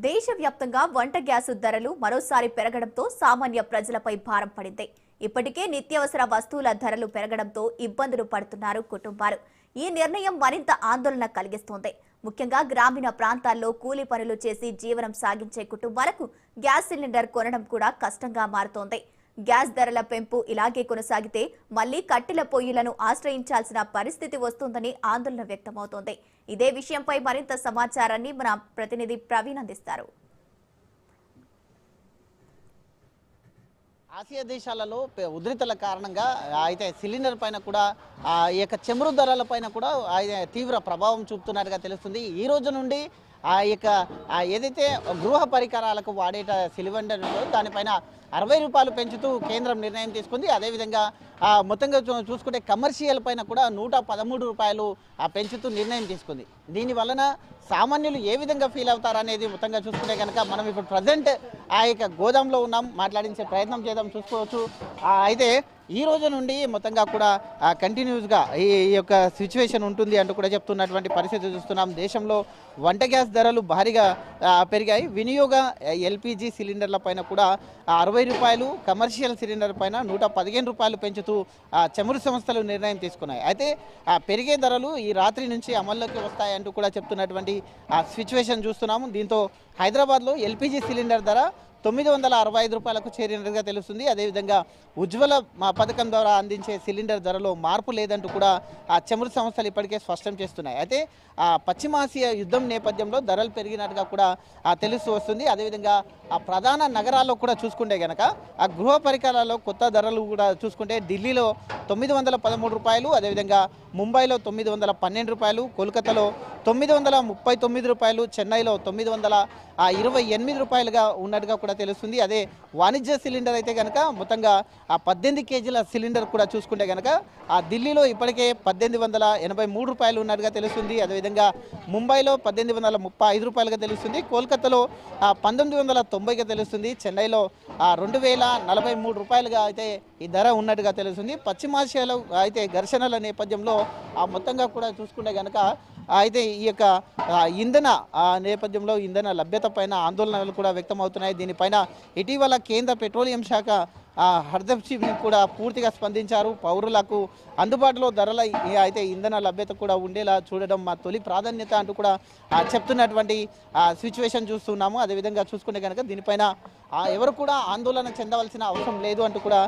దేశవ్యాప్తంగా వంట గ్యాసు ధరలు మరోసారి పెరగడంతో సామాన్య ప్రజలపై భారం పడింది. ఇప్పటికే నిత్యావసర వస్తువుల ధరలు పెరగడంతో ఇబ్బందులు పడుతున్నారు కుటుంబాలు. ఈ నిర్ణయం మరింత ఆందోళన కలిగిస్తోంది. ముఖ్యంగా గ్రామీణ ప్రాంతాల్లో కూలీ పనులు చేసి జీవనం సాగించే కుటుంబాలకు గ్యాస్ సిలిండర్ కొనడం కూడా కష్టంగా మారుతోంది. గ్యాస్ ధరల పెంపు ఇలాగే కొనసాగితే మళ్లీ కట్టెల పొయ్యిలను ఆశ్రయించాల్సిన పరిస్థితి వస్తుందని ఆందోళన వ్యక్తమవుతోంది. ఇదే విషయంపై మరింత సమాచారాన్ని మన ప్రతినిధి ప్రవీణ్ అందిస్తారు. ఆసియా దేశాలలో ఉద్రిక్తల కారణంగా అయితే సిలిండర్ పైన కూడా ఈ యొక్క చమురు ధరల పైన కూడా తీవ్ర ప్రభావం చూపుతున్నట్టుగా తెలుస్తుంది. ఈ రోజు నుండి ఆ యొక్క ఏదైతే గృహ పరికరాలకు వాడేట సిలిండర్ దానిపైన 60 రూపాయలు పెంచుతూ కేంద్రం నిర్ణయం తీసుకుంది. అదేవిధంగా మొత్తంగా చూసుకుంటే కమర్షియల్ పైన కూడా 113 రూపాయలు పెంచుతూ నిర్ణయం తీసుకుంది. దీని వలన సామాన్యులు ఏ విధంగా ఫీల్ అవుతారనేది మొత్తంగా చూసుకుంటే కనుక మనం ఇప్పుడు ప్రజెంట్ ఆ యొక్క గోదాంలో ఉన్నాం, మాట్లాడించే ప్రయత్నం చేద్దాం చూసుకోవచ్చు. అయితే ఈ రోజు నుండి మొత్తంగా కూడా కంటిన్యూస్గా ఈ యొక్క సిచ్యువేషన్ ఉంటుంది అంటూ కూడా చెప్తున్నటువంటి పరిస్థితి చూస్తున్నాం. దేశంలో వంట గ్యాస్ ధరలు భారీగా పెరిగాయి. వినియోగ ఎల్పిజి సిలిండర్ల పైన కూడా 60 రూపాయలు, కమర్షియల్ సిలిండర్ పైన 115 రూపాయలు పెంచుతూ చమురు సంస్థలు నిర్ణయం తీసుకున్నాయి. అయితే పెరిగే ధరలు ఈ రాత్రి నుంచి అమల్లోకి వస్తాయంటూ కూడా చెప్తున్నటువంటి సిచ్యువేషన్ చూస్తున్నాము. దీంతో హైదరాబాద్లో ఎల్పిజి సిలిండర్ ధర 965 రూపాయలకు చేరినట్టుగా తెలుస్తుంది. అదేవిధంగా ఉజ్వల పథకం ద్వారా అందించే సిలిండర్ ధరలో మార్పు లేదంటూ కూడా చమురు సంస్థలు ఇప్పటికే స్పష్టం చేస్తున్నాయి. అయితే పశ్చిమాసియా యుద్ధం నేపథ్యంలో ధరలు పెరిగినట్టుగా కూడా తెలుస్తూ వస్తుంది. అదేవిధంగా ప్రధాన నగరాల్లో కూడా చూసుకుంటే కనుక గృహ పరికరాల్లో కొత్త ధరలు కూడా చూసుకుంటే ఢిల్లీలో 913 రూపాయలు, అదేవిధంగా ముంబైలో 912 రూపాయలు, కోల్కతాలో 939 రూపాయలు, చెన్నైలో 928 రూపాయలుగా ఉన్నట్టుగా కూడా తెలుస్తుంది. అదే వాణిజ్య సిలిండర్ అయితే కనుక మొత్తంగా 18 కేజీల సిలిండర్ కూడా చూసుకుంటే కనుక ఢిల్లీలో ఇప్పటికే 1883 రూపాయలు ఉన్నట్టుగా తెలుస్తుంది. అదేవిధంగా ముంబైలో 1835 రూపాయలుగా తెలుస్తుంది, కోల్కతాలో 1990గా తెలుస్తుంది, చెన్నైలో 2043 రూపాయలుగా అయితే ఈ ధర ఉన్నట్టుగా తెలుస్తుంది. పశ్చిమాసియాలో అయితే ఘర్షణల నేపథ్యంలో మొత్తంగా కూడా చూసుకుంటే కనుక అయితే ఈ యొక్క ఇంధన నేపథ్యంలో ఇంధన లభ్యత పైన ఆందోళనలు కూడా వ్యక్తమవుతున్నాయి. దీనిపైన ఇటీవల కేంద్ర పెట్రోలియం శాఖ హర్దీప్ సింగ్ కూడా పూర్తిగా స్పందించారు. పౌరులకు అందుబాటులో ధరల అయితే ఇంధన లభ్యత కూడా ఉండేలా చూడడం మా తొలి ప్రాధాన్యత అంటూ కూడా చెప్తున్నటువంటి సిచ్యువేషన్ చూస్తున్నాము. అదేవిధంగా చూసుకుంటే కనుక దీనిపైన ఎవరు కూడా ఆందోళన చెందవలసిన అవసరం లేదు అంటూ కూడా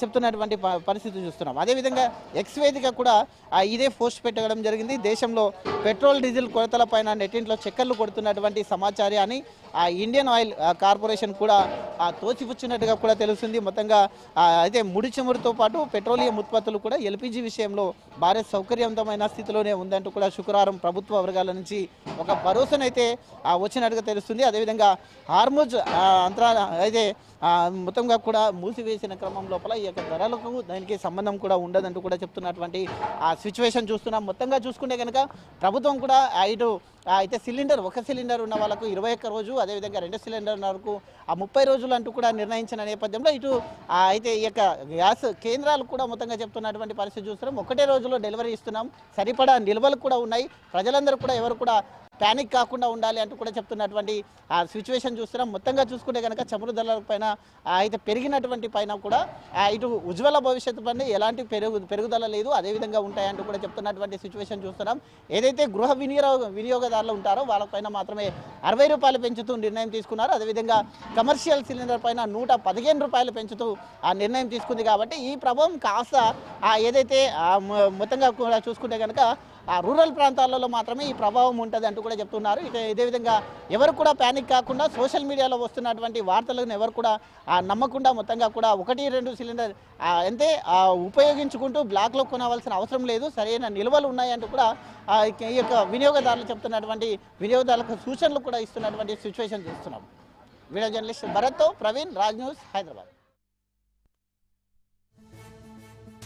చెప్తున్నటువంటి పరిస్థితి చూస్తున్నాం. అదేవిధంగా ఎక్స్ వేదిక కూడా ఇదే పోస్ట్ పెట్టడం జరిగింది. దేశంలో పెట్రోల్ డీజిల్ కొరతలపైన నెట్టింట్లో చక్కర్లు కొడుతున్నటువంటి సమాచారాన్ని ఇండియన్ ఆయిల్ కార్పొరేషన్ కూడా తోసిపుచ్చినట్టుగా కూడా తెలుస్తుంది. మొత్తంగా అయితే ముడి చమురుతో పాటు పెట్రోలియం ఉత్పత్తులు కూడా ఎల్పిజి విషయంలో భారీ సౌకర్యవంతమైన స్థితిలోనే ఉందంటూ కూడా శుక్రవారం ప్రభుత్వ వర్గాల నుంచి ఒక భరోసానైతే వచ్చినట్టుగా తెలుస్తుంది. అదేవిధంగా హార్ముజ్ అంతరాల అయితే మొత్తంగా కూడా మూసివేసిన క్రమం లోపల ఈ యొక్క ధరలకు దానికి సంబంధం కూడా ఉండదంటూ కూడా చెప్తున్నటువంటి సిచ్యువేషన్ చూస్తున్నాం. మొత్తంగా చూసుకుంటే కనుక ప్రభుత్వం కూడా ఇటు అయితే సిలిండర్ ఒక సిలిండర్ ఉన్న వాళ్ళకు 21 రోజు, అదేవిధంగా 2 సిలిండర్ ఉన్న వరకు 30 రోజులు అంటూ కూడా నిర్ణయించిన నేపథ్యంలో ఇటు అయితే ఈ యొక్క గ్యాస్ కేంద్రాలు కూడా మొత్తంగా చెప్తున్నటువంటి పరిస్థితి చూస్తున్నాం. ఒకటే రోజులో డెలివరీ ఇస్తున్నాం, సరిపడా నిల్వలు కూడా ఉన్నాయి, ప్రజలందరూ కూడా ఎవరు కూడా ప్యానిక్ కాకుండా ఉండాలి అంటూ కూడా చెప్తున్నటువంటి సిచ్యువేషన్ చూస్తున్నాం. మొత్తంగా చూసుకుంటే కనుక చమురు ధరల పైన అయితే పెరిగినటువంటి పైన కూడా ఇటు ఉజ్వల భవిష్యత్తు పైన ఎలాంటి పెరుగుదల లేదు, అదేవిధంగా ఉంటాయంటూ కూడా చెప్తున్నటువంటి సిచ్యువేషన్ చూస్తున్నాం. ఏదైతే గృహ వినియోగదారులు ఉంటారో వాళ్ళపైన మాత్రమే 60 రూపాయలు పెంచుతూ నిర్ణయం తీసుకున్నారు. అదేవిధంగా కమర్షియల్ సిలిండర్ పైన 115 రూపాయలు పెంచుతూ నిర్ణయం తీసుకుంది. కాబట్టి ఈ ప్రభావం కాస్త ఏదైతే మొత్తంగా కూడా చూసుకుంటే కనుక రూరల్ ప్రాంతాలలో మాత్రమే ఈ ప్రభావం ఉంటుంది అంటూ కూడా చెప్తున్నారు. ఇదే విధంగా ఎవరు కూడా ప్యానిక్ కాకుండా సోషల్ మీడియాలో వస్తున్నటువంటి వార్తలను ఎవరు కూడా నమ్మకుండా మొత్తంగా కూడా 1-2 సిలిండర్ అంతే ఉపయోగించుకుంటూ బ్లాక్లో కొనవలసిన అవసరం లేదు, సరైన నిల్వలు ఉన్నాయంటూ కూడా ఈ యొక్క వినియోగదారులు చెప్తున్నటువంటి వినియోగదారులకు సూచనలు కూడా ఇస్తున్నటువంటి సిచ్యువేషన్ చూస్తున్నాం. వీడియో జర్నలిస్ట్ భరత్తో ప్రవీణ్, రాజ్ న్యూస్, హైదరాబాద్.